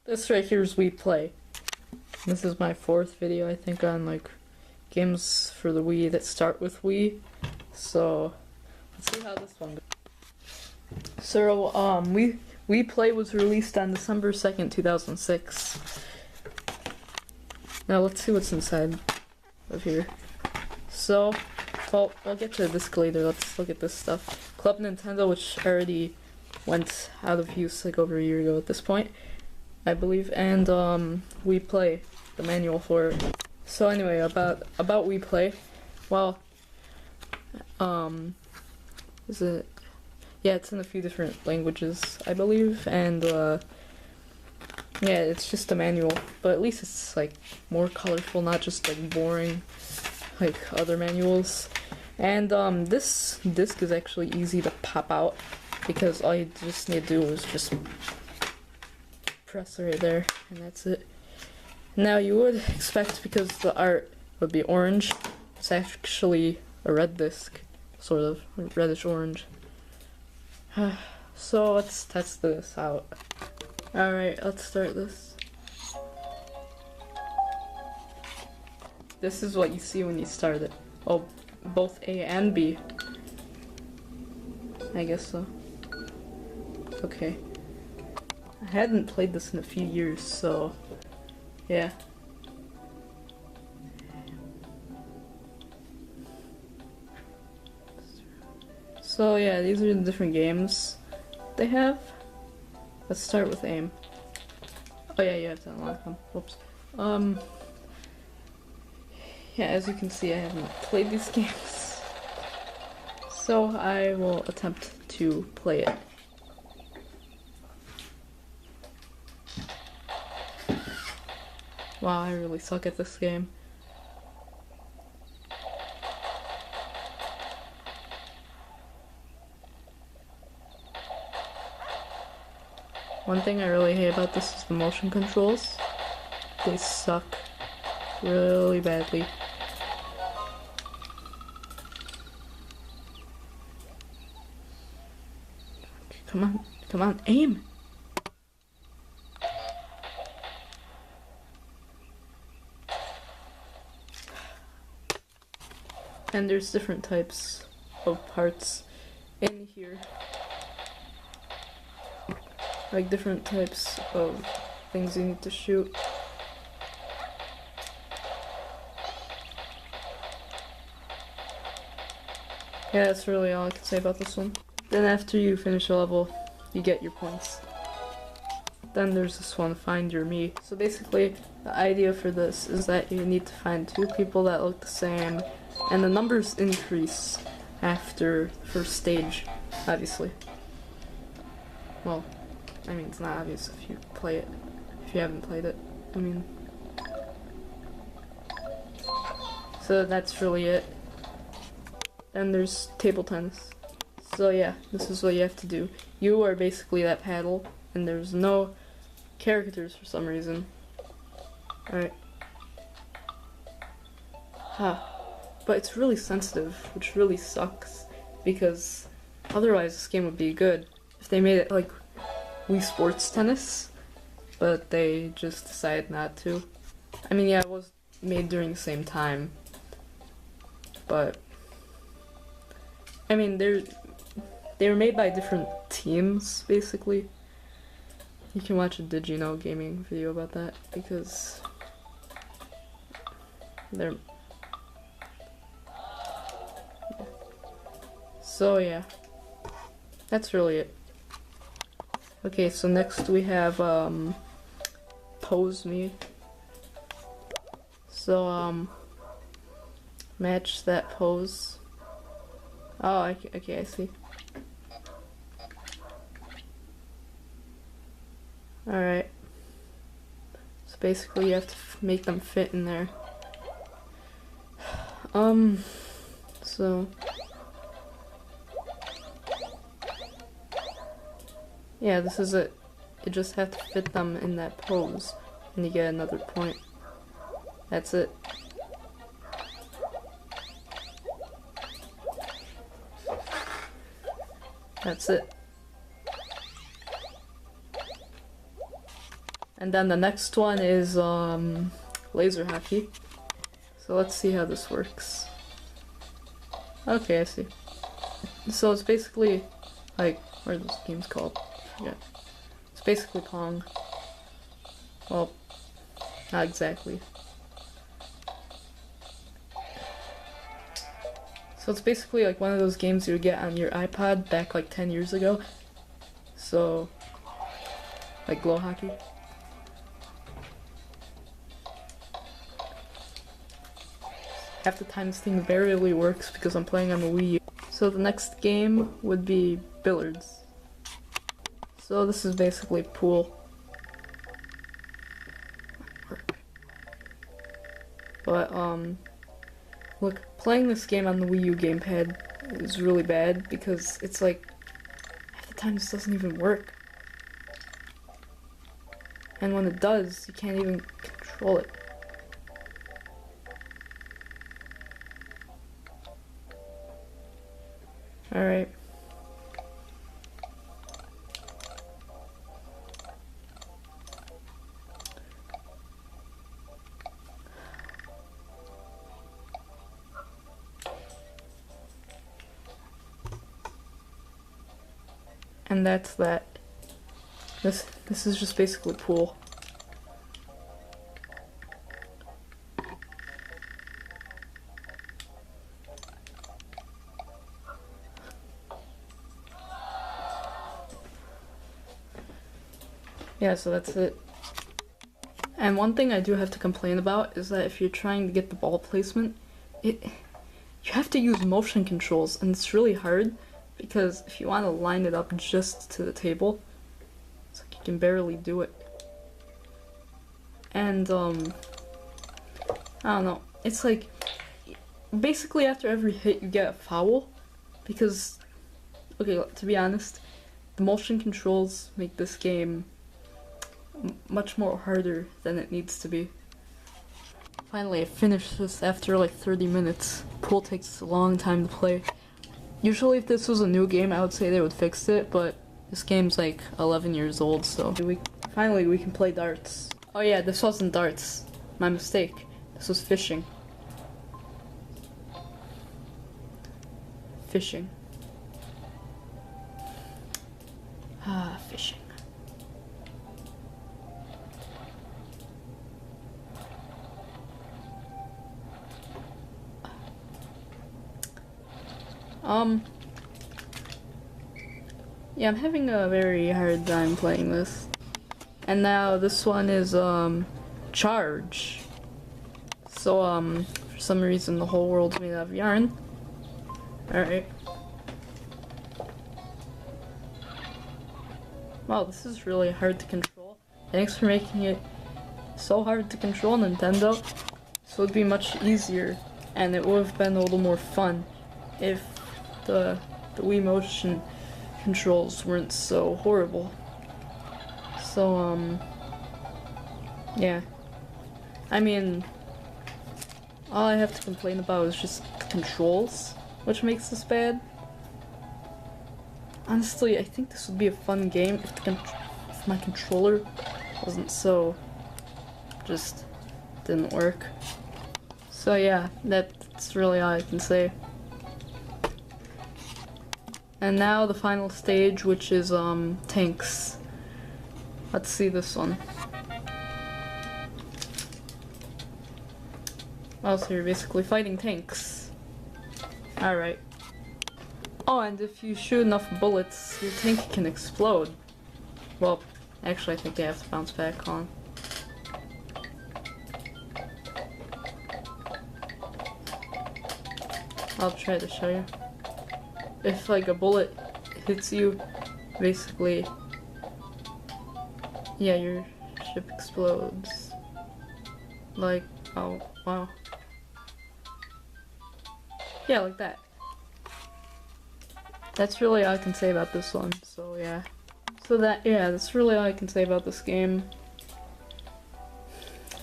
This right here is Wii Play. This is my fourth video, I think, on like games for the Wii that start with Wii. So let's see how this one goes. So Wii Play was released on December 2nd, 2006. Now let's see what's inside of here. So, well, I'll get to this later. Let's look at this stuff. Club Nintendo, which already went out of use like over a year ago at this point, I believe, and Wii Play, the manual for it. So anyway, about Wii Play, well, is it? Yeah, it's in a few different languages, I believe, and yeah, it's just a manual, but at least it's like more colorful, not just like boring like other manuals. And this disc is actually easy to pop out because all you just need to do is just press right there, and that's it. Now you would expect, because the art would be orange, it's actually a red disc, sort of reddish orange. So let's test this out. Alright, let's start this. This is what you see when you start it. Oh, both A and B. I guess so. Okay. I hadn't played this in a few years, so yeah. So yeah, these are the different games they have. Let's start with AIM. Oh yeah, you have to unlock them. Whoops. Yeah, as you can see, I haven't played these games, so I will attempt to play it. Wow, I really suck at this game. One thing I really hate about this is the motion controls. They suck really badly. Okay, come on, aim! And there's different types of parts in here. Like different types of things you need to shoot. Yeah, that's really all I can say about this one. Then after you finish a level, you get your points. Then there's this one, Find Your Me. So basically, the idea for this is that you need to find two people that look the same, and the numbers increase after the first stage, obviously. Well, I mean, it's not obvious if you play it, if you haven't played it, I mean. So that's really it. Then there's table tennis. So yeah, this is what you have to do. You are basically that paddle, and there's no characters for some reason. Alright. But it's really sensitive, which really sucks, because otherwise this game would be good if they made it like Wii Sports Tennis, but they just decided not to. I mean, yeah, it was made during the same time, but I mean, they were made by different teams, basically. You can watch a Did You Know gaming video about that, because they're... So yeah, that's really it. Okay, so next we have Pose Me. So match that pose. Oh, okay, I see. Alright. So basically you have to make them fit in there. So yeah, this is it. You just have to fit them in that pose, and you get another point. That's it. That's it. And then the next one is laser hockey. So let's see how this works. Okay, I see. So it's basically like, what are those games called? I forget. It's basically Pong. Well, not exactly. So it's basically like one of those games you would get on your iPod back like 10 years ago. So, like glow hockey. Half the time this thing barely works because I'm playing on the Wii U. So the next game would be billiards. So this is basically pool. But look, playing this game on the Wii U gamepad is really bad because it's like half the time this doesn't even work. And when it does, you can't even control it. Alright. And that's that. This is just basically pool. Yeah, so that's it. And one thing I do have to complain about is that if you're trying to get the ball placement, you have to use motion controls, and it's really hard because if you want to line it up just to the table, it's like you can barely do it. And I don't know, it's like basically after every hit you get a foul because, okay, to be honest, the motion controls make this game much more harder than it needs to be. Finally, I finished this after like 30 minutes. Pool takes a long time to play. Usually if this was a new game, I would say they would fix it, but this game's like 11 years old, so finally we can play darts. Oh yeah, this wasn't darts. My mistake. This was fishing. Fishing. Ah, fishing. Yeah, I'm having a very hard time playing this. And now this one is, charge. So, for some reason the whole world's made out of yarn. Alright. Wow, this is really hard to control. Thanks for making it so hard to control, Nintendo. This would be much easier, and it would have been a little more fun if the Wii motion controls weren't so horrible. So, yeah. I mean, all I have to complain about is just the controls, which makes this bad. Honestly, I think this would be a fun game if my controller wasn't so just didn't work. So yeah, that's really all I can say. And now the final stage, which is tanks. Let's see this one. Oh, so you're basically fighting tanks. Alright. Oh, and if you shoot enough bullets, your tank can explode. Well, actually I think they have to bounce back on. I'll try to show you. If like a bullet hits you, basically, yeah, your ship explodes. Like, oh, wow. Yeah, like that. That's really all I can say about this one, so yeah. That's really all I can say about this game.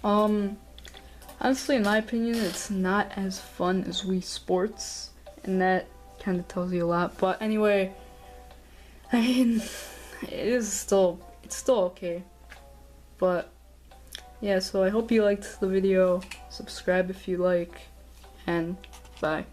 Honestly, in my opinion, it's not as fun as Wii Sports, and that kind of tells you a lot. But anyway, I mean, it's still okay. But yeah, so I hope you liked the video. Subscribe if you like, and bye.